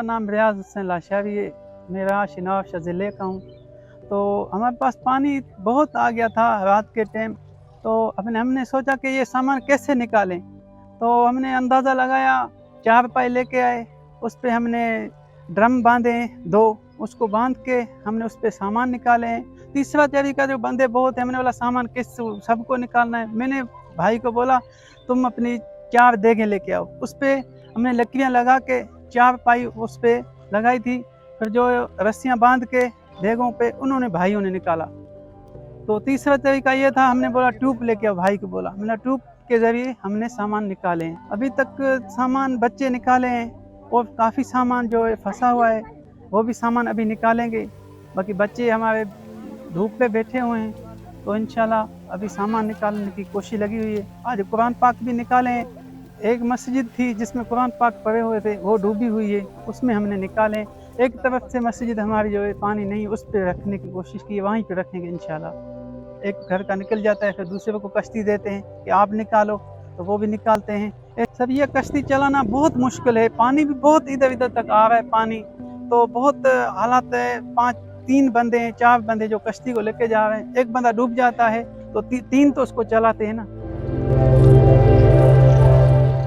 मेरा नाम रियाज हुसैन लाशावी है। मेरा शिनाव ज़िले का हूँ। तो हमारे पास पानी बहुत आ गया था रात के टाइम। तो हमने सोचा कि ये सामान कैसे निकालें। तो हमने अंदाज़ा लगाया, 4 पाई लेके आए, उस पे हमने ड्रम बांधे 2, उसको बांध के हमने उस पे सामान निकाले हैं। तीसरा तरीका जो बंदे बहुत है, हमने बोला सामान किस सबको निकालना है। मैंने भाई को बोला तुम अपनी 4 देगें लेके आओ। उस पे हमने लकड़ियाँ लगा के 4 पाई उस पे लगाई थी। फिर जो रस्सियाँ बांध के देगों पे उन्होंने भाइयों ने निकाला। तो तीसरा तरीका ये था, हमने बोला ट्यूब लेके आओ, भाई को बोला। हमने ट्यूब के ज़रिए हमने सामान निकाले हैं। अभी तक सामान बच्चे निकाले हैं और काफ़ी सामान जो है फंसा हुआ है, वो भी सामान अभी निकालेंगे। बाकी बच्चे हमारे धूप पे बैठे हुए हैं, तो इंशाल्लाह अभी सामान निकालने की कोशिश लगी हुई है। आज कुरान पाक भी निकाले हैं। एक मस्जिद थी जिसमें कुरान पाक पड़े हुए थे, वो डूबी हुई है, उसमें हमने निकाले। एक तरफ से मस्जिद हमारी जो है पानी नहीं, उस पे रखने की कोशिश की है, वहीं पे रखेंगे इंशाल्लाह। एक घर का निकल जाता है, फिर दूसरे को कश्ती देते हैं कि आप निकालो, तो वो भी निकालते हैं। सब ये कश्ती चलाना बहुत मुश्किल है। पानी भी बहुत इधर-इधर तक आ रहा है पानी, तो बहुत हालात है। 3 बंदे हैं, 4 बंदे जो कश्ती को लेके जा रहे हैं। एक बंदा डूब जाता है, तो 3 तो उसको चलाते हैं ना।